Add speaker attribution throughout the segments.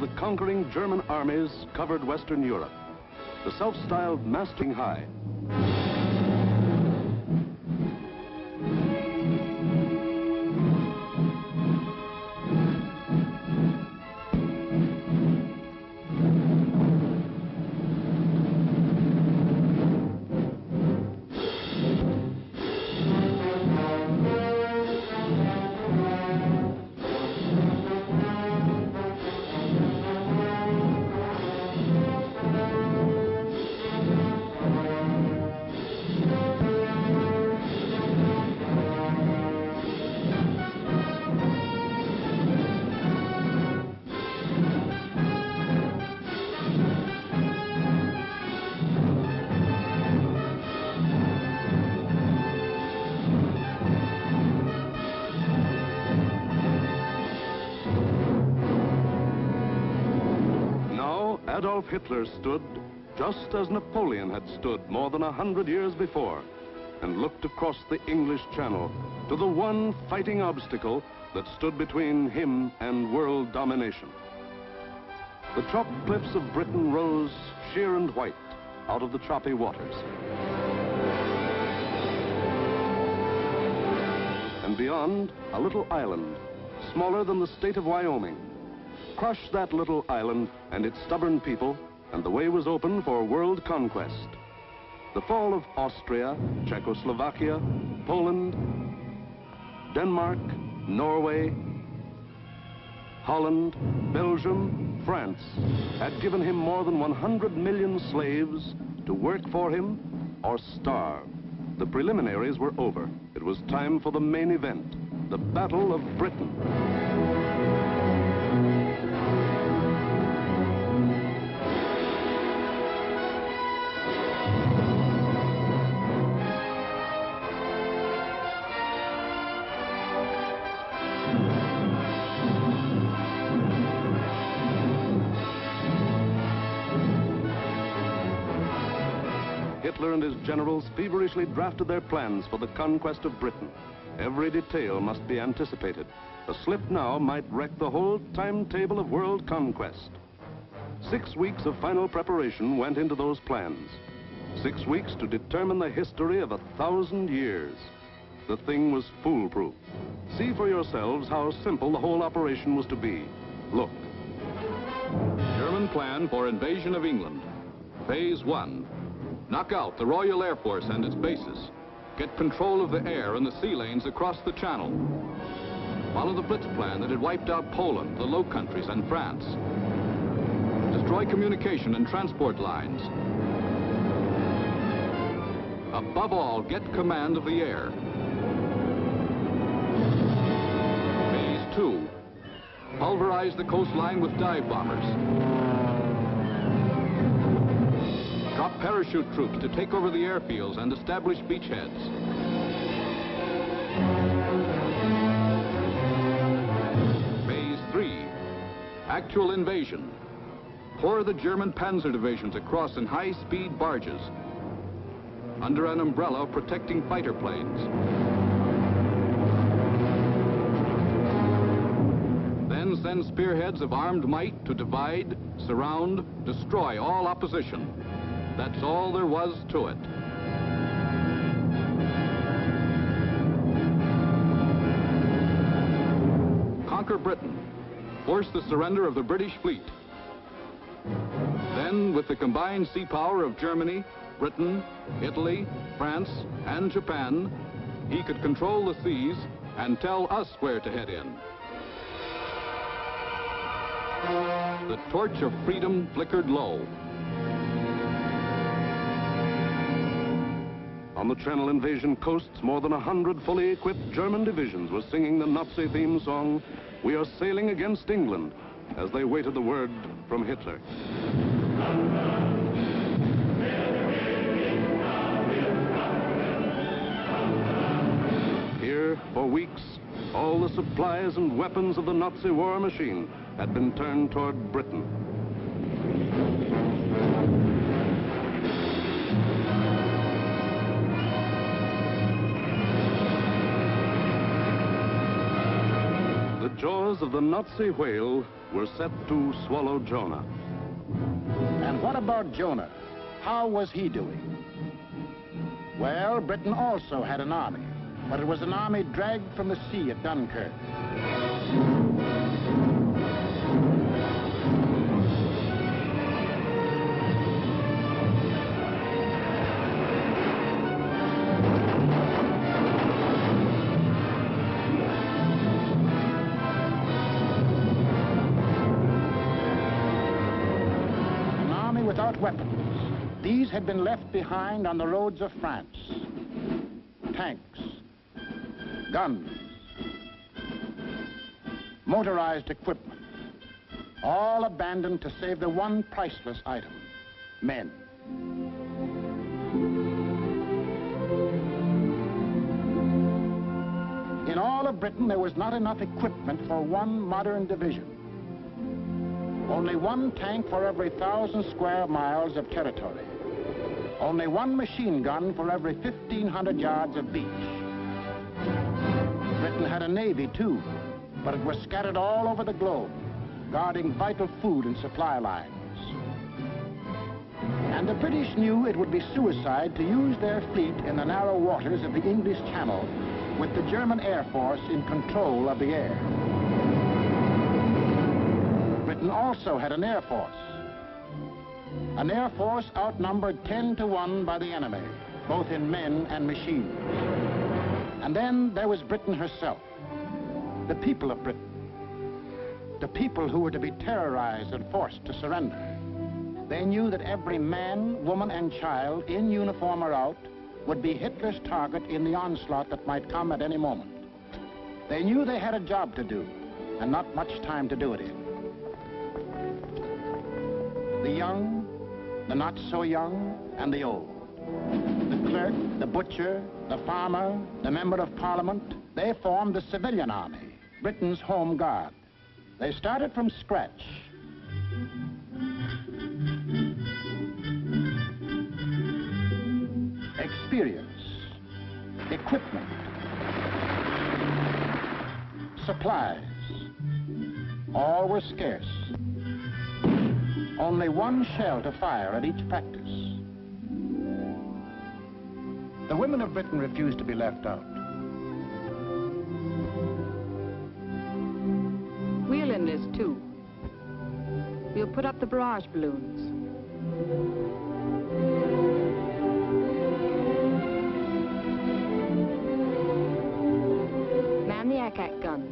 Speaker 1: the conquering German armies covered Western Europe. The self-styled masting high. Adolf Hitler stood just as Napoleon had stood more than 100 years before, and looked across the English Channel to the one fighting obstacle that stood between him and world domination. The chopped cliffs of Britain rose sheer and white out of the choppy waters. And beyond, a little island, smaller than the state of Wyoming. Crush that little island and its stubborn people, and the way was open for world conquest. The fall of Austria, Czechoslovakia, Poland, Denmark, Norway, Holland, Belgium, France had given him more than 100 million slaves to work for him or starve. The preliminaries were over. It was time for the main event, the Battle of Britain. Hitler and his generals feverishly drafted their plans for the conquest of Britain. Every detail must be anticipated. A slip now might wreck the whole timetable of world conquest. 6 weeks of final preparation went into those plans. 6 weeks to determine the history of 1,000 years. The thing was foolproof. See for yourselves how simple the whole operation was to be. Look.
Speaker 2: German plan for invasion of England. Phase 1. Knock out the Royal Air Force and its bases. Get control of the air and the sea lanes across the Channel. Follow the Blitz plan that had wiped out Poland, the Low Countries, and France. Destroy communication and transport lines. Above all, get command of the air. Phase 2. Pulverize the coastline with dive bombers. Drop parachute troops to take over the airfields and establish beachheads. Phase 3. Actual invasion. Pour the German panzer divisions across in high-speed barges under an umbrella protecting fighter planes. Then send spearheads of armed might to divide, surround, destroy all opposition. That's all there was to it. Conquer Britain. Force the surrender of the British fleet. Then, with the combined sea power of Germany, Britain, Italy, France, and Japan, he could control the seas and tell us where to head in. The torch of freedom flickered low.
Speaker 1: On the Channel invasion coasts, more than 100 fully equipped German divisions were singing the Nazi theme song, "We are sailing against England," as they waited the word from Hitler. Here, for weeks, all the supplies and weapons of the Nazi war machine had been turned toward Britain. The jaws of the Nazi whale were set to swallow Jonah.
Speaker 3: And what about Jonah? How was he doing? Well, Britain also had an army, but it was an army dragged from the sea at Dunkirk. Without weapons, these had been left behind on the roads of France. Tanks, guns, motorized equipment, all abandoned to save the one priceless item, men. In all of Britain, there was not enough equipment for one modern division. Only one tank for every 1,000 square miles of territory. Only one machine gun for every 1,500 yards of beach. Britain had a navy too, but it was scattered all over the globe, guarding vital food and supply lines. And the British knew it would be suicide to use their fleet in the narrow waters of the English Channel with the German Air Force in control of the air. Britain also had an air force. An air force outnumbered 10 to 1 by the enemy, both in men and machines. And then there was Britain herself, the people of Britain, the people who were to be terrorized and forced to surrender. They knew that every man, woman, and child, in uniform or out, would be Hitler's target in the onslaught that might come at any moment. They knew they had a job to do, and not much time to do it in. The young, the not so young, and the old. The clerk, the butcher, the farmer, the member of parliament, they formed the civilian army, Britain's home guard. They started from scratch. Experience, equipment, supplies, all were scarce. Only one shell to fire at each practice. The women of Britain refused to be left out.
Speaker 4: We'll enlist too. We'll put up the barrage balloons. Man the ack-ack guns.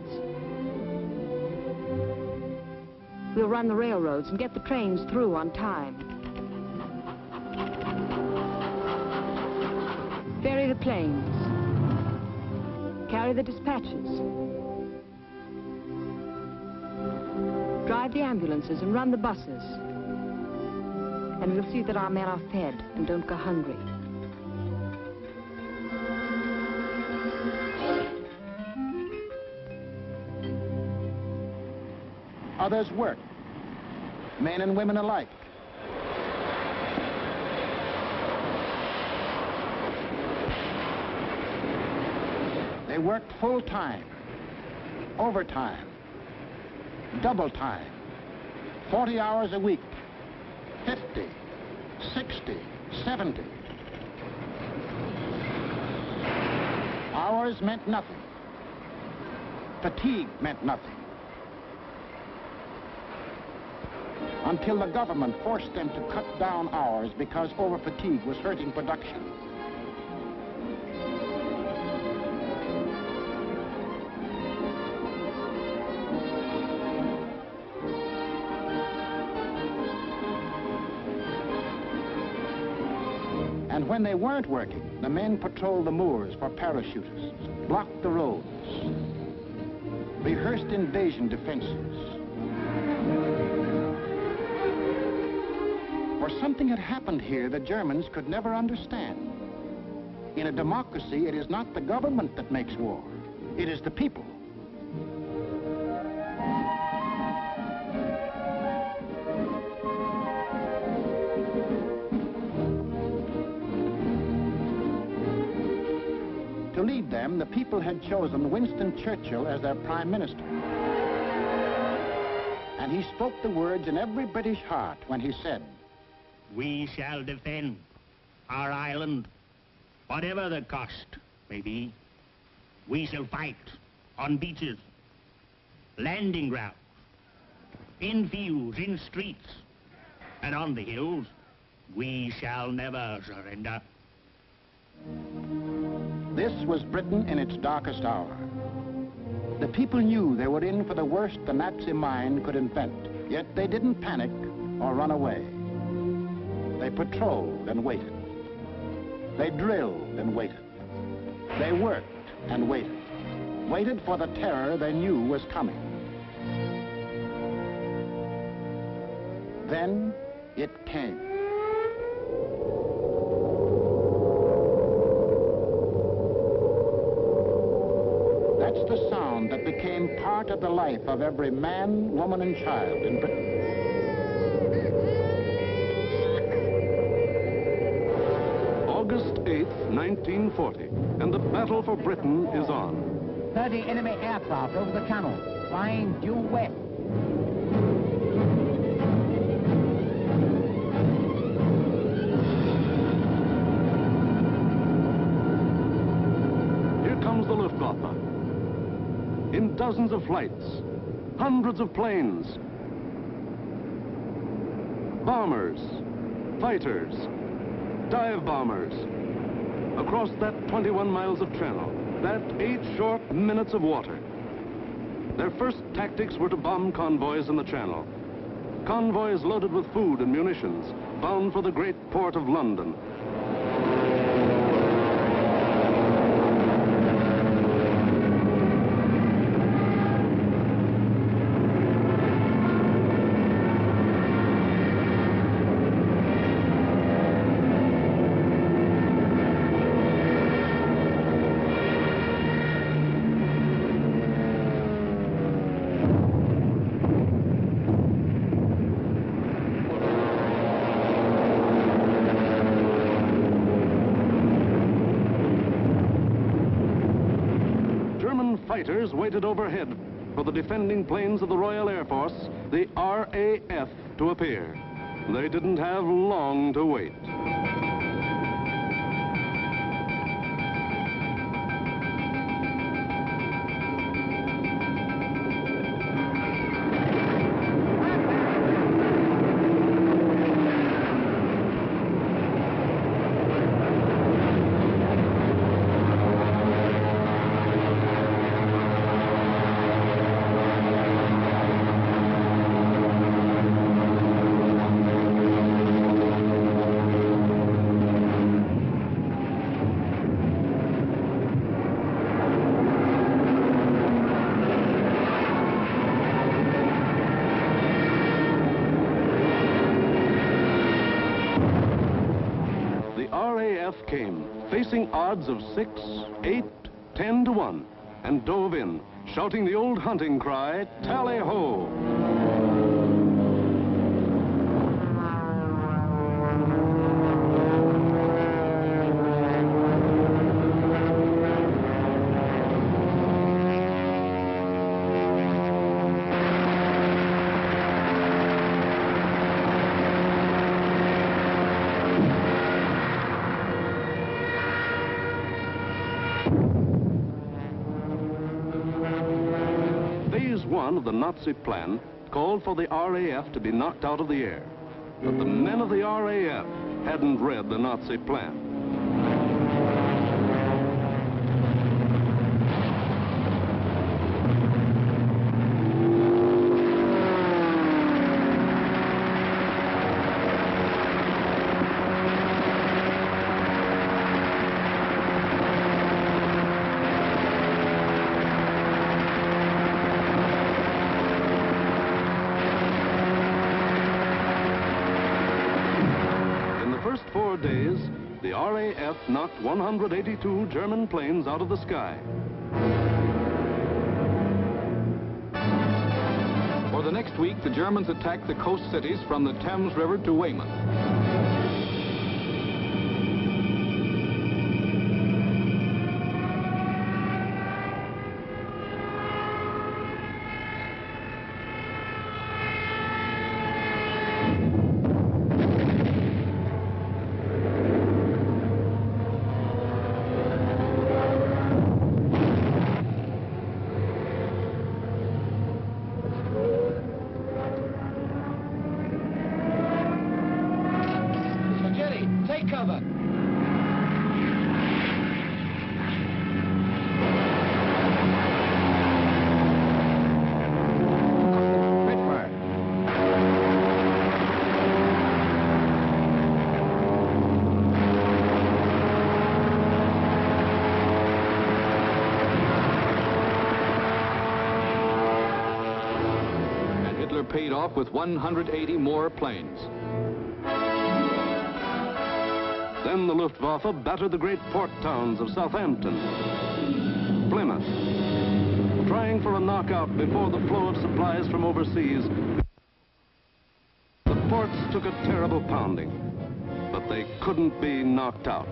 Speaker 4: We'll run the railroads and get the trains through on time. Ferry the planes. Carry the dispatches. Drive the ambulances and run the buses. And we'll see that our men are fed and don't go hungry.
Speaker 3: Others worked, men and women alike. They worked full time, overtime, double time, 40 hours a week, 50, 60, 70. Hours meant nothing. Fatigue meant nothing. Until the government forced them to cut down hours because over-fatigue was hurting production. And when they weren't working, the men patrolled the moors for parachutists, blocked the roads, rehearsed invasion defenses. For something had happened here the Germans could never understand. In a democracy, it is not the government that makes war. It is the people. To lead them, the people had chosen Winston Churchill as their prime minister. And he spoke the words in every British heart when he said,
Speaker 5: "We shall defend our island, whatever the cost may be. We shall fight on beaches, landing grounds, in fields, in streets, and on the hills. We shall never surrender."
Speaker 3: This was Britain in its darkest hour. The people knew they were in for the worst the Nazi mind could invent, yet they didn't panic or run away. They patrolled and waited. They drilled and waited. They worked and waited. Waited for the terror they knew was coming. Then it came. That's the sound that became part of the life of every man, woman, and child in Britain.
Speaker 1: August 8th, 1940, and the battle for Britain is on.
Speaker 6: 30 enemy aircraft over the channel, flying due west.
Speaker 1: Here comes the Luftwaffe. In dozens of flights, hundreds of planes, bombers, fighters, dive bombers, across that 21 miles of channel, that 8 short minutes of water. Their first tactics were to bomb convoys in the channel. Convoys loaded with food and munitions, bound for the great port of London. Fighters waited overhead for the defending planes of the Royal Air Force, the RAF, to appear. They didn't have long to wait. Came, facing odds of 6, 8, 10 to 1, and dove in, shouting the old hunting cry, "Tally-ho!" One of the Nazi plan called for the RAF to be knocked out of the air. But the men of the RAF hadn't read the Nazi plan. Days, the RAF knocked 182 German planes out of the sky.
Speaker 2: For the next week, the Germans attacked the coast cities from the Thames River to Weymouth.
Speaker 7: cover.
Speaker 2: Paid off with 180 more planes.
Speaker 1: Then the Luftwaffe battered the great port towns of Southampton, Plymouth, trying for a knockout before the flow of supplies from overseas. The ports took a terrible pounding, but they couldn't be knocked out.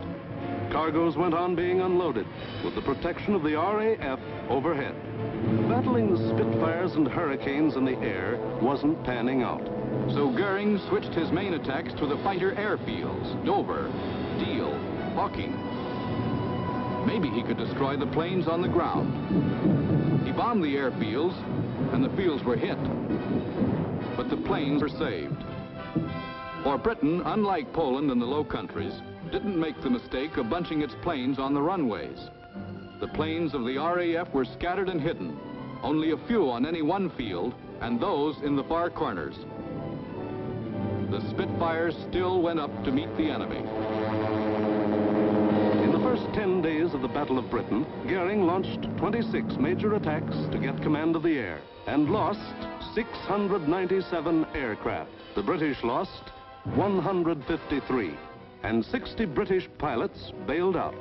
Speaker 1: Cargoes went on being unloaded with the protection of the RAF overhead. Battling the Spitfires and Hurricanes in the air wasn't panning out.
Speaker 2: So Goering switched his main attacks to the fighter airfields, Dover, Deal, Hawking. Maybe he could destroy the planes on the ground. He bombed the airfields, and the fields were hit. But the planes were saved. For Britain, unlike Poland and the Low Countries, didn't make the mistake of bunching its planes on the runways. The planes of the RAF were scattered and hidden, only a few on any one field, and those in the far corners. The Spitfires still went up to meet the enemy.
Speaker 1: In the first 10 days of the Battle of Britain, Goering launched 26 major attacks to get command of the air and lost 697 aircraft. The British lost 153, and 60 British pilots bailed out.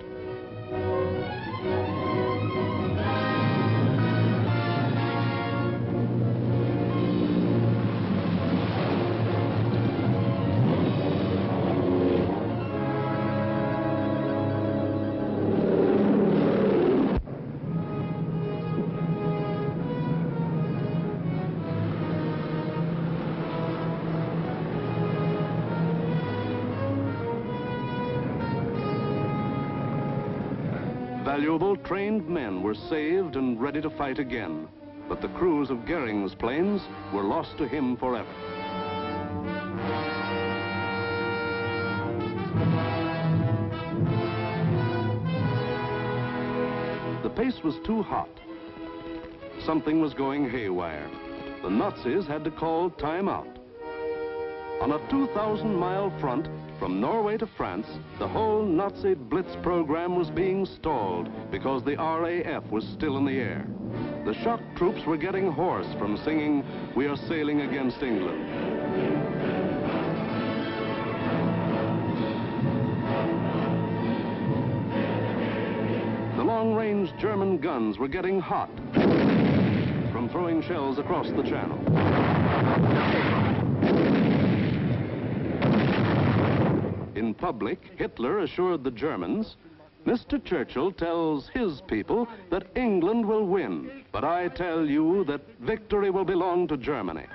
Speaker 1: Valuable trained men were saved and ready to fight again, but the crews of Goering's planes were lost to him forever. The pace was too hot. Something was going haywire. The Nazis had to call time out. On a 2,000-mile front, from Norway to France, the whole Nazi Blitz program was being stalled because the RAF was still in the air. The shock troops were getting hoarse from singing, "We are sailing against England." The long-range German guns were getting hot from throwing shells across the channel. In public, Hitler assured the Germans, "Mr. Churchill tells his people that England will win, but I tell you that victory will belong to Germany."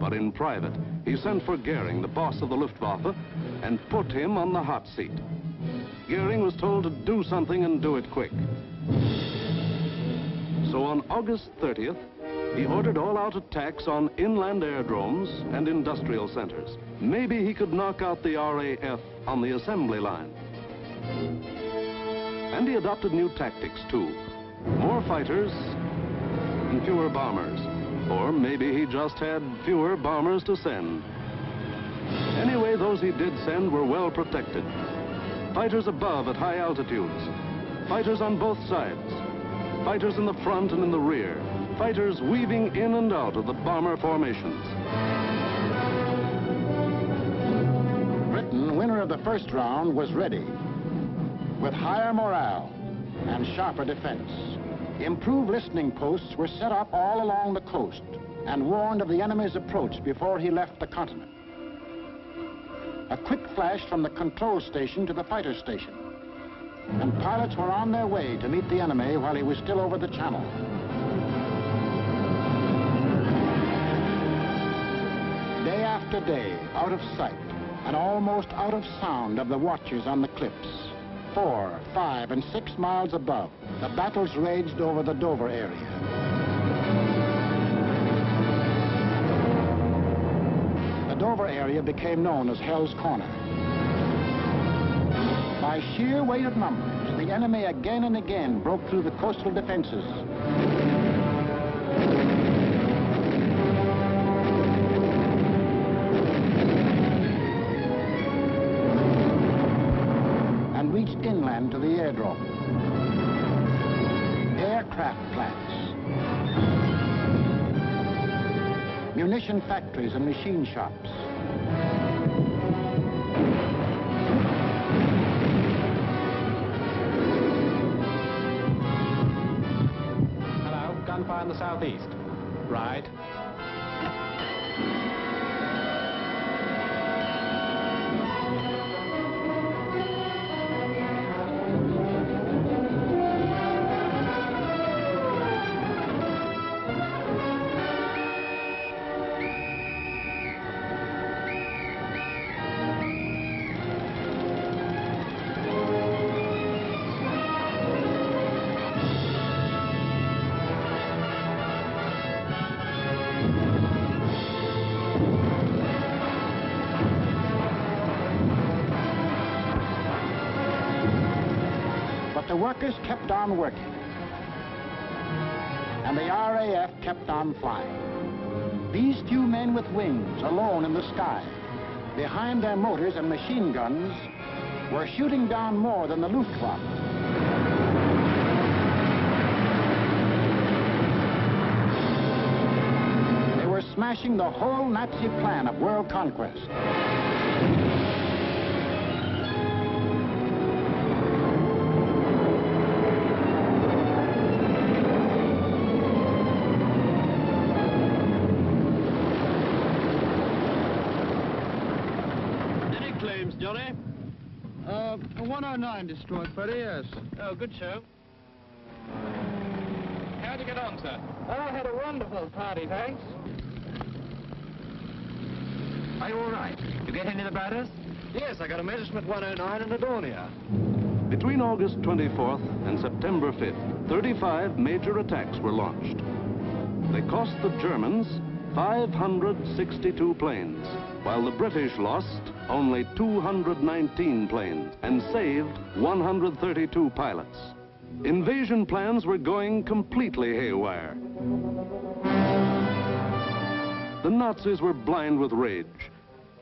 Speaker 1: But in private, he sent for Goering, the boss of the Luftwaffe, and put him on the hot seat. Goering was told to do something and do it quick. So on August 30th, he ordered all-out attacks on inland aerodromes and industrial centers. Maybe he could knock out the RAF on the assembly line. And he adopted new tactics, too. More fighters and fewer bombers. Or maybe he just had fewer bombers to send. Anyway, those he did send were well protected. Fighters above at high altitudes. Fighters on both sides. Fighters in the front and in the rear. Fighters weaving in and out of the bomber formations.
Speaker 3: Britain, winner of the first round, was ready. With higher morale and sharper defense, improved listening posts were set up all along the coast and warned of the enemy's approach before he left the continent. A quick flash from the control station to the fighter station, and pilots were on their way to meet the enemy while he was still over the channel. Day after day, out of sight and almost out of sound of the watchers on the cliffs, 4, 5, and 6 miles above, the battles raged over the Dover area. The Dover Dover area became known as Hell's Corner. By sheer weight of numbers, the enemy again and again broke through the coastal defenses. And reached inland to the airdrome. Aircraft plants, munition factories and machine shops.
Speaker 7: Hello, gunfire in the southeast. Right.
Speaker 3: The workers kept on working, and the RAF kept on flying. These few men with wings, alone in the sky, behind their motors and machine guns, were shooting down more than the Luftwaffe. They were smashing the whole Nazi plan of world conquest.
Speaker 8: Johnny? 109 destroyed, Freddie, yes. Oh, good show.
Speaker 7: How'd you get on, sir?
Speaker 8: Oh, I had a wonderful party, thanks.
Speaker 7: Are you all right? You get any of the batters?
Speaker 8: Yes, I got a Messerschmitt 109 and a Dornier.
Speaker 1: Between August 24th and September 5th, 35 major attacks were launched. They cost the Germans 562 planes, while the British lost only 219 planes and saved 132 pilots. Invasion plans were going completely haywire. The Nazis were blind with rage.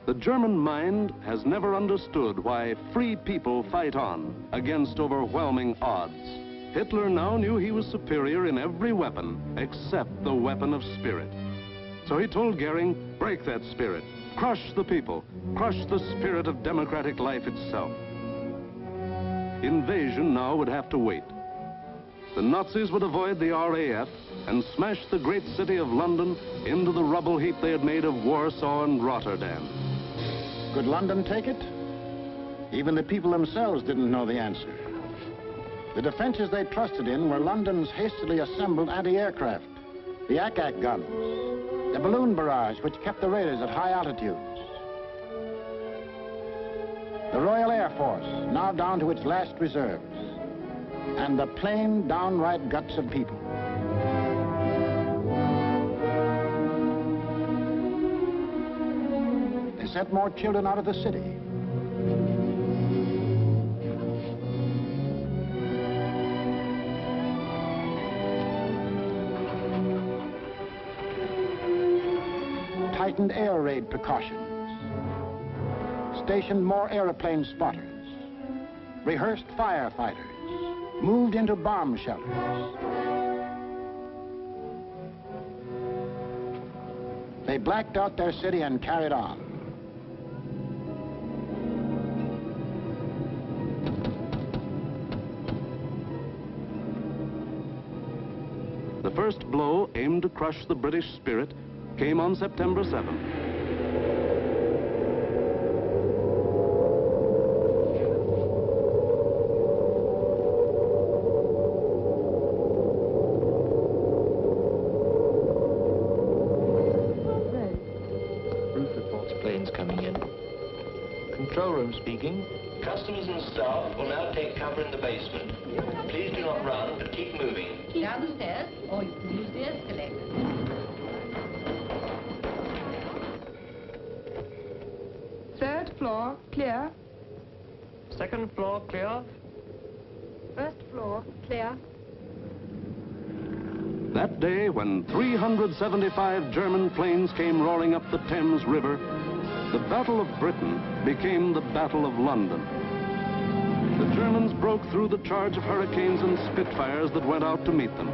Speaker 1: The German mind has never understood why free people fight on against overwhelming odds. Hitler now knew he was superior in every weapon except the weapon of spirit. So he told Goering, break that spirit, crush the people, crush the spirit of democratic life itself. Invasion now would have to wait. The Nazis would avoid the RAF and smash the great city of London into the rubble heap they had made of Warsaw and Rotterdam.
Speaker 3: Could London take it? Even the people themselves didn't know the answer. The defenses they trusted in were London's hastily assembled anti-aircraft, the ack-ack guns, the balloon barrage which kept the raiders at high altitudes. The Royal Air Force, now down to its last reserves, and the plain, downright guts of people. They sent more children out of the city. Tightened air raid precautions, stationed more airplane spotters, rehearsed firefighters, moved into bomb shelters. They blacked out their city and carried on.
Speaker 1: The first blow aimed to crush the British spirit came on September 7th.
Speaker 9: Roof reports planes coming in. Control room speaking.
Speaker 10: Customers and staff will now take cover in the basement. Please do not run, but keep moving.
Speaker 11: Down the stairs, or you can use the escalator.
Speaker 4: floor, clear.
Speaker 8: Second floor clear.
Speaker 4: First floor, clear.
Speaker 1: That day, when 375 German planes came roaring up the Thames River, the Battle of Britain became the Battle of London. The Germans broke through the charge of Hurricanes and Spitfires that went out to meet them.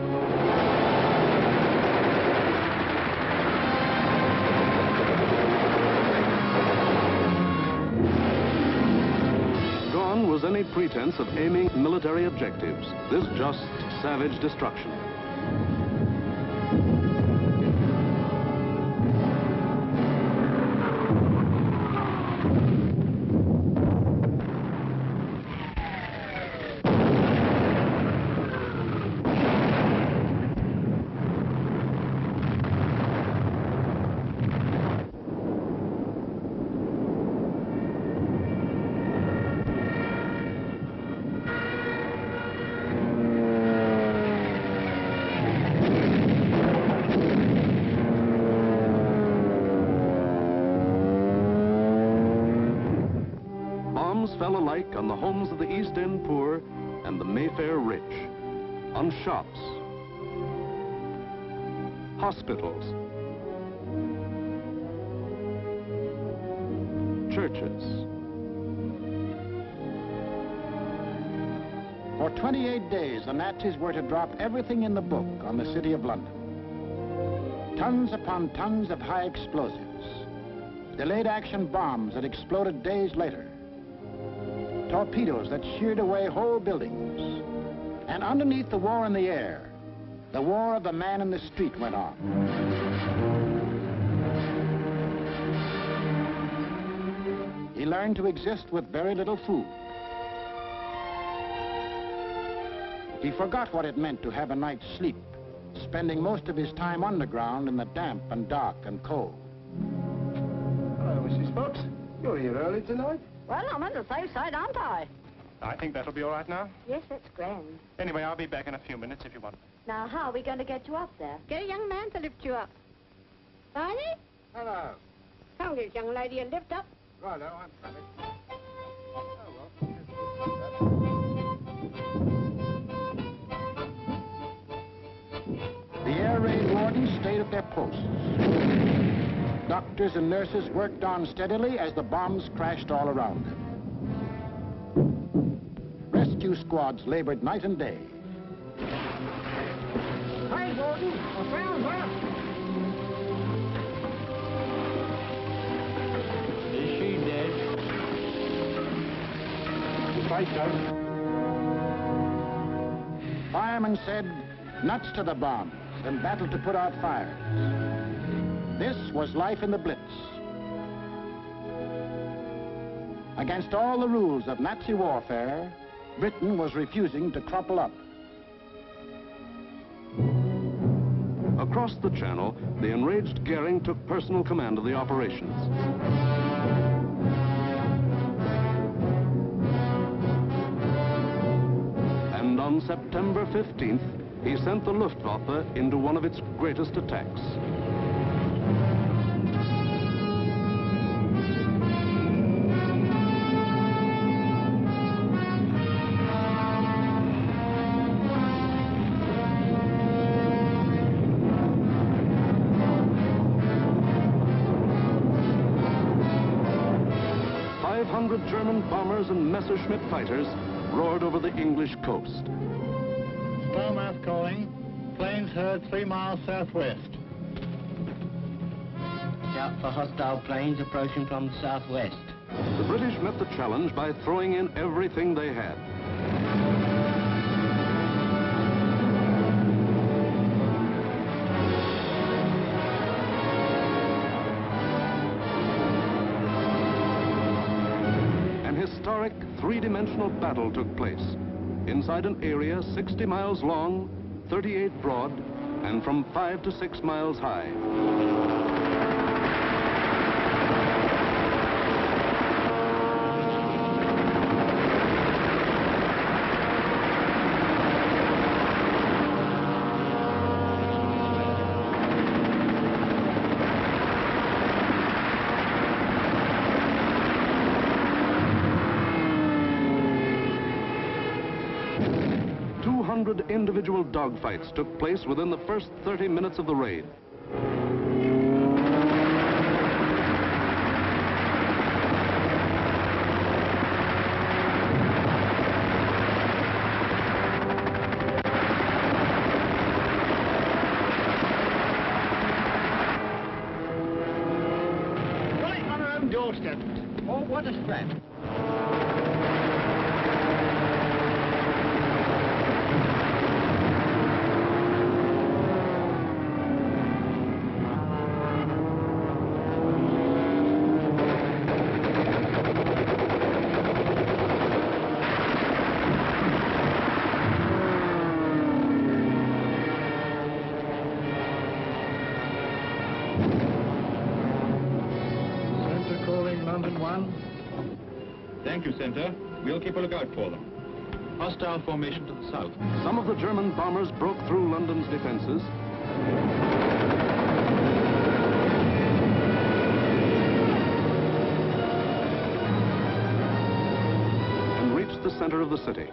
Speaker 1: Gone was any pretense of aiming military objectives. This just savage destruction. Fell alike on the homes of the East End poor and the Mayfair rich, on shops, hospitals, churches.
Speaker 3: For 28 days, the Nazis were to drop everything in the book on the city of London. Tons upon tons of high explosives, delayed action bombs that exploded days later, torpedoes that sheared away whole buildings. And underneath the war in the air, the war of the man in the street went on. He learned to exist with very little food. He forgot what it meant to have a night's sleep, spending most of his time underground in the damp and dark and cold.
Speaker 8: Hello, Mrs. Fox. You're here early tonight.
Speaker 11: Well, I'm on the safe side, aren't I?
Speaker 8: I think that'll be all right now.
Speaker 11: Yes, that's grand.
Speaker 8: Anyway, I'll be back in a few minutes if you want.
Speaker 11: Now, how are we going to get you up there?
Speaker 12: Get a young man to lift you up. Barney,
Speaker 8: Hello.
Speaker 12: come give young lady a lift up.
Speaker 8: Righto, I'm coming.
Speaker 3: The air raid wardens stayed at their posts. Doctors and nurses worked on steadily as the bombs crashed all around them. Rescue squads labored night and day.
Speaker 6: Hi, Gordon. I found her.
Speaker 9: Is she dead?
Speaker 3: Fight out. Firemen said, nuts to the bombs and battled to put out fires. This was life in the Blitz. Against all the rules of Nazi warfare, Britain was refusing to crumple up.
Speaker 1: Across the Channel, the enraged Goering took personal command of the operations. And on September 15th, he sent the Luftwaffe into one of its greatest attacks. German bombers and Messerschmitt fighters roared over the English coast.
Speaker 13: Starmouth calling. Planes heard 3 miles southwest.
Speaker 9: Out for hostile planes approaching from the southwest.
Speaker 1: The British met the challenge by throwing in everything they had. Historic three-dimensional battle took place inside an area 60 miles long, 38 broad, and from 5 to 6 miles high. 100 individual dogfights took place within the first 30 minutes of the raid.
Speaker 8: Right on our own doorstep. Oh, what a spread.
Speaker 13: Center calling London 1.
Speaker 7: Thank you, Center. We'll keep a lookout for them. Hostile formation to the south.
Speaker 1: Some of the German bombers broke through London's defenses and reached the center of the city.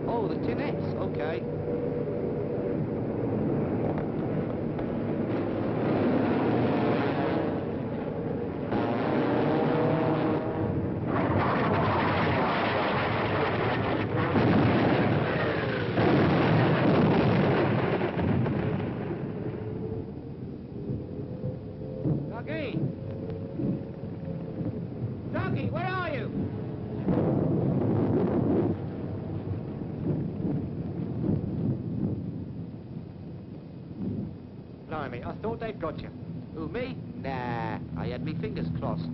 Speaker 9: Oh, the tinettes, okay.
Speaker 6: Doggy! Doggy, where are you?
Speaker 9: Blimey, I thought they'd got you. Who, me? Nah, I had me fingers crossed.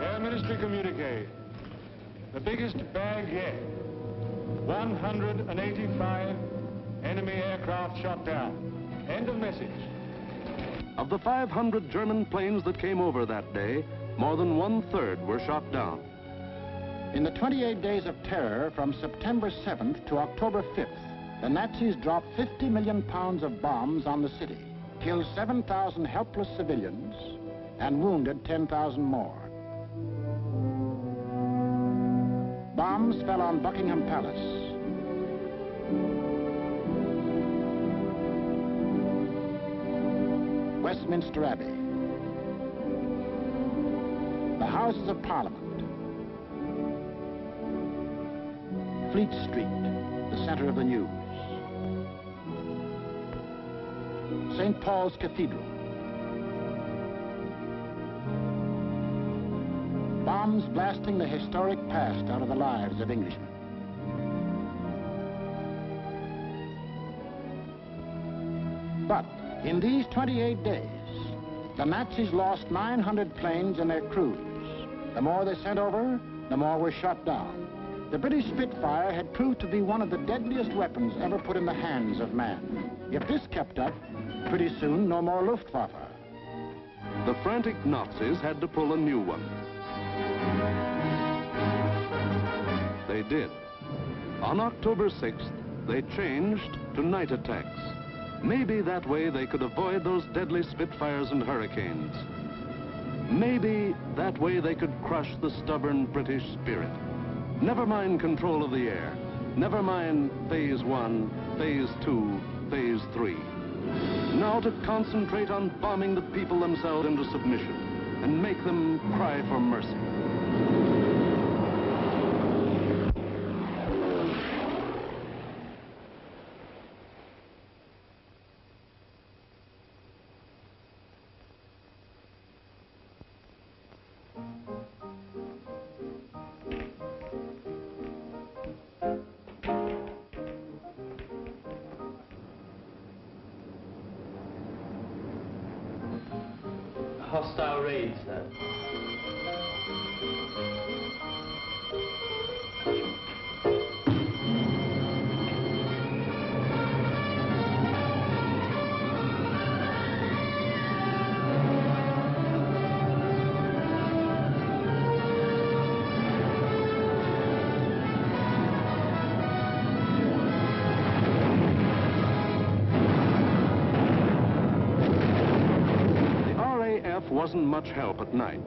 Speaker 13: Air Ministry communique. The biggest bag yet. 185 enemy aircraft shot down. End of message.
Speaker 1: Of the 500 German planes that came over that day, more than 1/3 were shot down.
Speaker 3: In the 28 days of terror from September 7th to October 5th, the Nazis dropped 50 million pounds of bombs on the city, killed 7,000 helpless civilians, and wounded 10,000 more. Bombs fell on Buckingham Palace, Westminster Abbey, the Houses of Parliament, Fleet Street, the center of the news, St. Paul's Cathedral. Bombs blasting the historic past out of the lives of Englishmen. But in these 28 days, the Nazis lost 900 planes and their crews. The more they sent over, the more were shot down. The British Spitfire had proved to be one of the deadliest weapons ever put in the hands of man. If this kept up, pretty soon no more Luftwaffe.
Speaker 1: The frantic Nazis had to pull a new one. They did. On October 6th, they changed to night attacks. Maybe that way they could avoid those deadly Spitfires and Hurricanes. Maybe that way they could crush the stubborn British spirit. Never mind control of the air. Never mind Phase 1, Phase 2, Phase 3. Now to concentrate on bombing the people themselves into submission and make them cry for mercy.
Speaker 10: hostile raid, sir.
Speaker 1: Wasn't much help at night.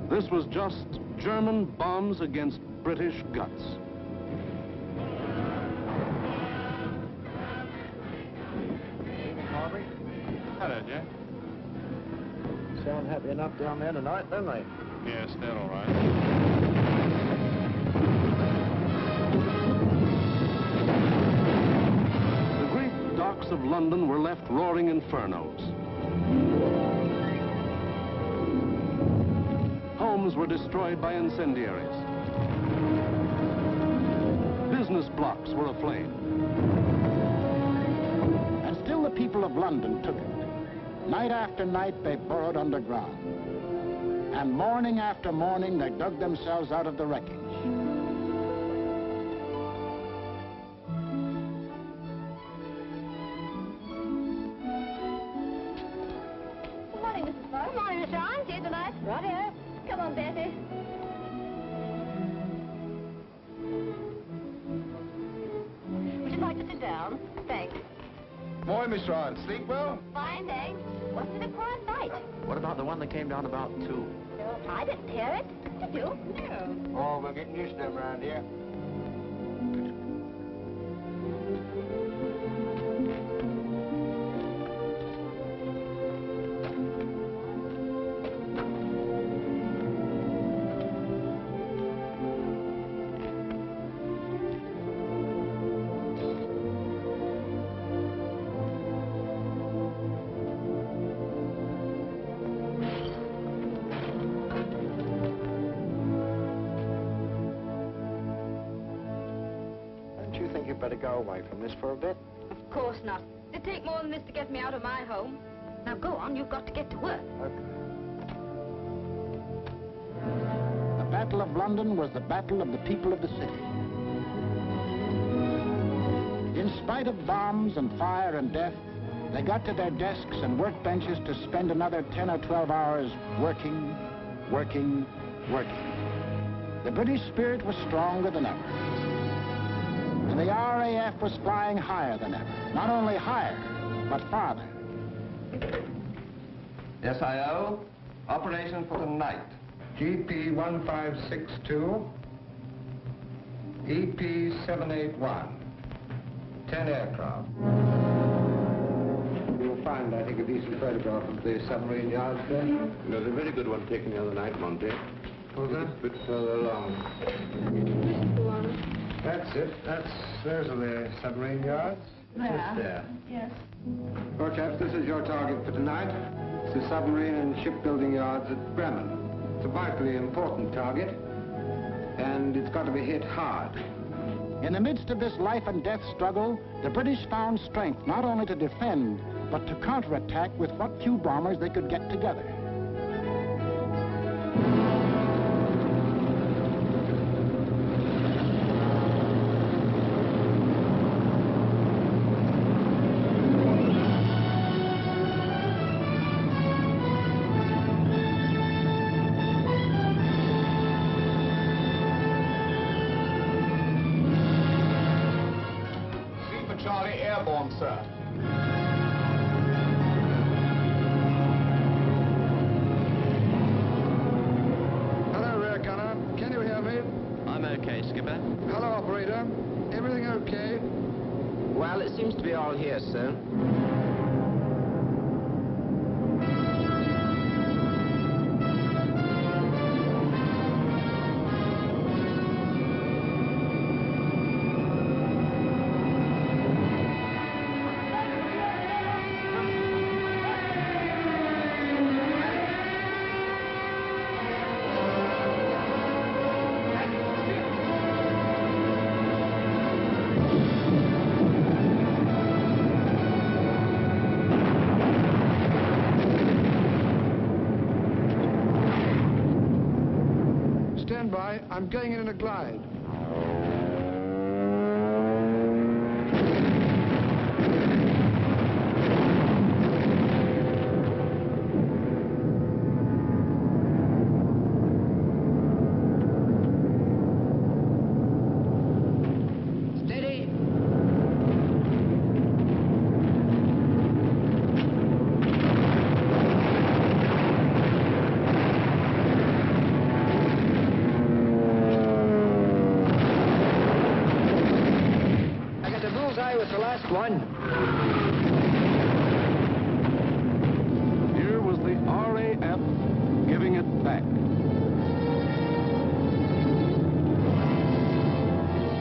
Speaker 1: This was just German bombs against British guts.
Speaker 8: Harvey?
Speaker 7: Hello, Jack.
Speaker 8: Sound happy enough down there tonight, don't they?
Speaker 7: Yes, they're all right.
Speaker 1: The great docks of London were left roaring infernos. Homes were destroyed by incendiaries. Business blocks were aflame.
Speaker 3: And still the people of London took it. Night after night they burrowed underground. And morning after morning they dug themselves out of the wreckage.
Speaker 11: Good morning, Mrs. Fox. Good morning, Miss Ryan. See you tonight. Right here. Come on, Betty. Would you like to sit down? Thanks.
Speaker 8: Morning, Miss Ryan. Sleep well?
Speaker 11: Fine, thanks. Wasn't it a quiet night?
Speaker 9: What about the one that came down about 2?
Speaker 11: No, I didn't hear it. Did you? No.
Speaker 8: Oh, we're getting used to them around here. Better go away from this for a bit.
Speaker 11: Of course not. It'd take more than this to get me out of my home. Now go on, you've got to get to work.
Speaker 3: The Battle of London was the battle of the people of the city. In spite of bombs and fire and death, they got to their desks and workbenches to spend another 10 or 12 hours working, working, working. The British spirit was stronger than ever. And the RAF was flying higher than ever. Not only higher, but farther.
Speaker 8: SIO, operation for tonight. GP 1562, EP 781, 10 aircraft. You'll find, I think, a decent photograph of the submarine yards there.
Speaker 1: There's a very good one taken the other night, Monty.
Speaker 8: Oh, that?
Speaker 1: A bit further along.
Speaker 8: That's it. Those are the submarine yards. Just there.
Speaker 11: Yes.
Speaker 8: Well, chaps, this is your target for tonight. It's the submarine and shipbuilding yards at Bremen. It's a vitally important target, and it's got to be hit hard.
Speaker 3: In the midst of this life and death struggle, the British found strength not only to defend, but to counterattack with what few bombers they could get together.
Speaker 7: Charlie airborne, sir.
Speaker 8: Hello, rear gunner. Can you hear me?
Speaker 9: I'm okay, Skipper.
Speaker 8: Hello, operator. Everything okay?
Speaker 9: Well, it seems to be all here, sir.
Speaker 8: Hi, I'm going in a glide.
Speaker 1: Here was the RAF giving it back.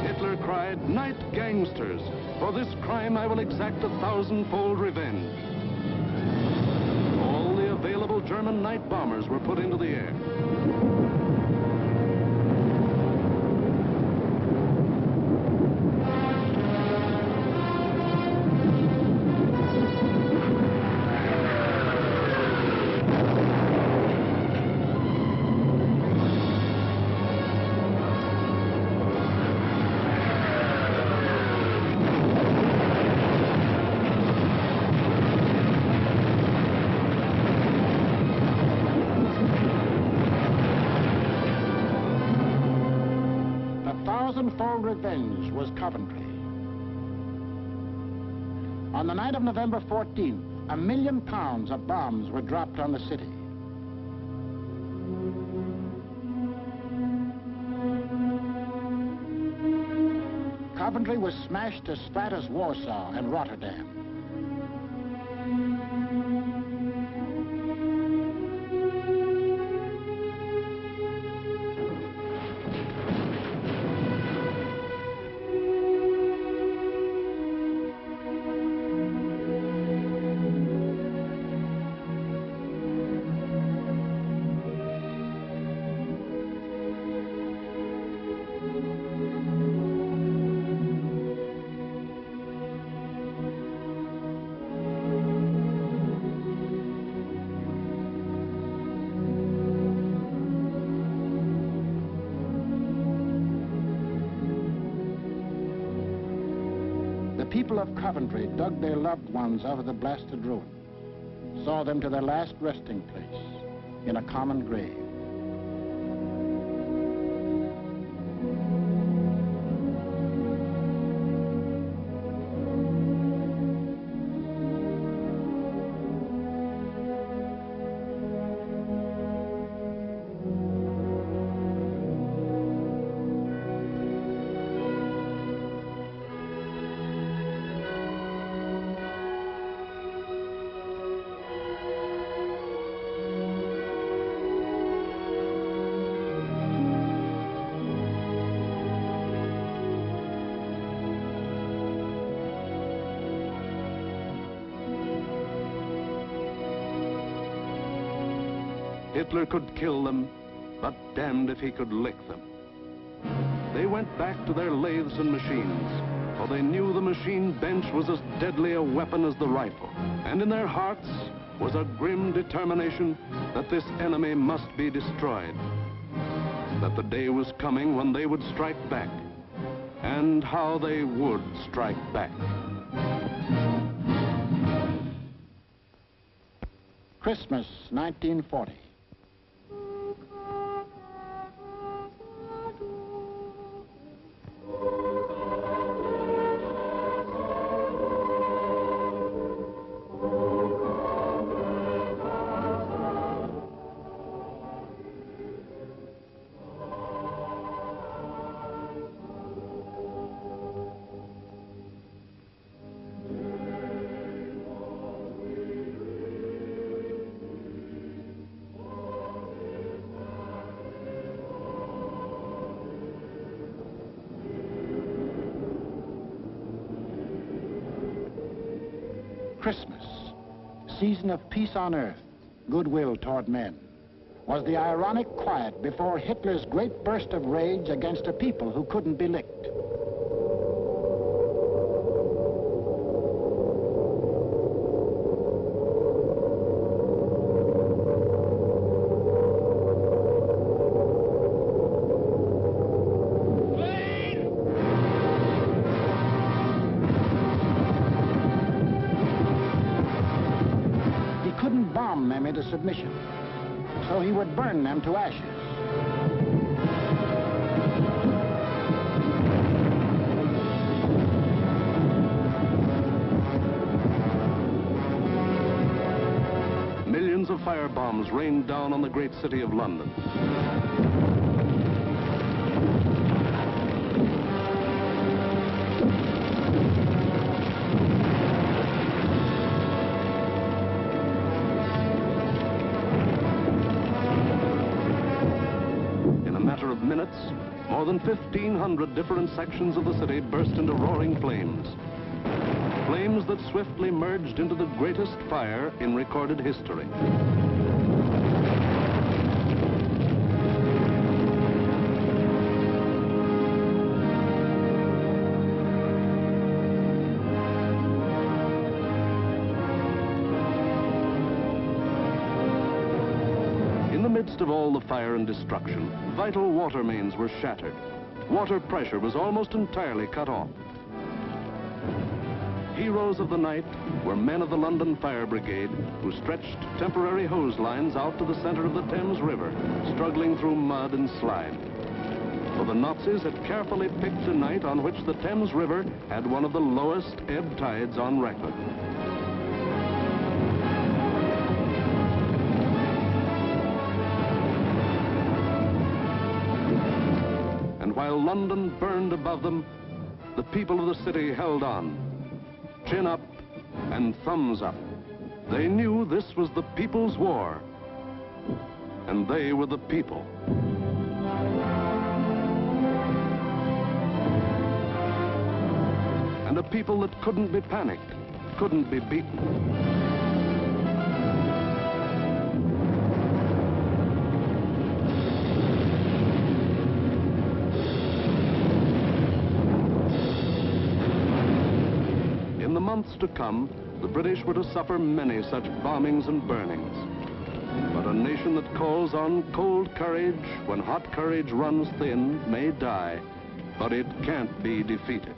Speaker 1: Hitler cried, "Night, gangsters! For this crime I will exact 1,000-fold revenge." All the available German night bombers were put into the air.
Speaker 3: Thousand-fold revenge was Coventry. On the night of November 14th, £1 million of bombs were dropped on the city. Coventry was smashed as flat as Warsaw and Rotterdam. People of Coventry dug their loved ones out of the blasted ruin, saw them to their last resting place in a common grave.
Speaker 1: Hitler could kill them, but damned if he could lick them. They went back to their lathes and machines, for they knew the machine bench was as deadly a weapon as the rifle. And in their hearts was a grim determination that this enemy must be destroyed. That the day was coming when they would strike back, and how they would strike back.
Speaker 3: Christmas, 1940. Christmas, season of peace on earth, goodwill toward men, was the ironic quiet before Hitler's great burst of rage against a people who couldn't be licked. bomb them into submission. So he would burn them to ashes.
Speaker 1: Millions of firebombs rained down on the great city of London. In a matter of minutes, more than 1,500 different sections of the city burst into roaring flames. Flames that swiftly merged into the greatest fire in recorded history. In the midst of all the fire and destruction, vital water mains were shattered. Water pressure was almost entirely cut off. Heroes of the night were men of the London Fire Brigade who stretched temporary hose lines out to the center of the Thames River, struggling through mud and slime. For the Nazis had carefully picked a night on which the Thames River had one of the lowest ebb tides on record. And while London burned above them, the people of the city held on. Chin up and thumbs up. They knew this was the people's war, and they were the people. And a people that couldn't be panicked, couldn't be beaten. In the months to come, the British were to suffer many such bombings and burnings. But a nation that calls on cold courage when hot courage runs thin may die, but it can't be defeated.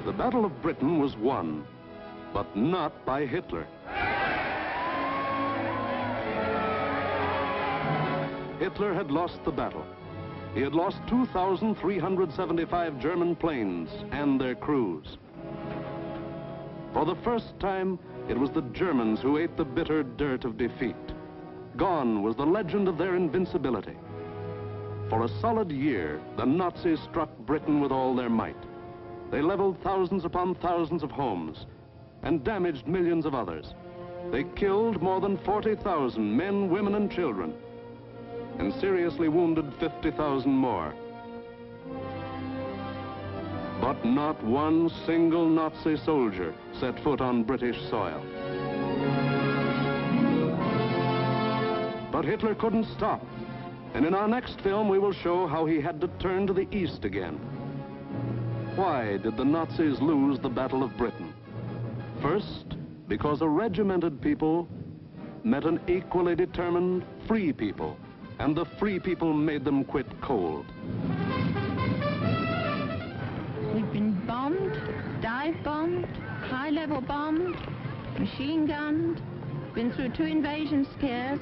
Speaker 1: The Battle of Britain was won, but not by Hitler. Hitler had lost the battle. He had lost 2,375 German planes and their crews. For the first time, it was the Germans who ate the bitter dirt of defeat. Gone was the legend of their invincibility. For a solid year, the Nazis struck Britain with all their might. They leveled thousands upon thousands of homes and damaged millions of others. They killed more than 40,000 men, women, and children, and seriously wounded 50,000 more. But not one single Nazi soldier set foot on British soil. But Hitler couldn't stop, and in our next film we will show how he had to turn to the east again. Why did the Nazis lose the Battle of Britain? First, because a regimented people met an equally determined free people, and the free people made them quit cold.
Speaker 14: We've been bombed, dive-bombed, high-level bombed, machine-gunned, been through 2 invasion scares.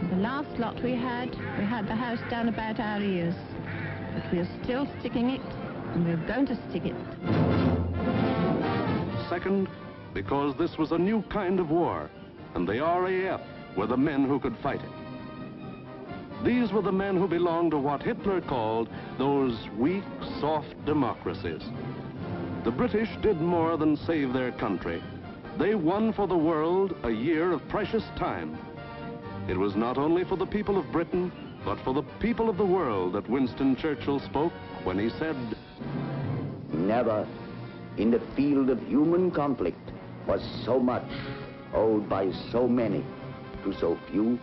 Speaker 14: The last lot we had the house down about our ears. But we're still sticking it, and we're going to stick it.
Speaker 1: Second, because this was a new kind of war, and the RAF were the men who could fight it. These were the men who belonged to what Hitler called those weak, soft democracies. The British did more than save their country. They won for the world a year of precious time. It was not only for the people of Britain, but for the people of the world that Winston Churchill spoke when he said,
Speaker 15: "Never Never, in the field of human conflict, was so much owed by so many to so few.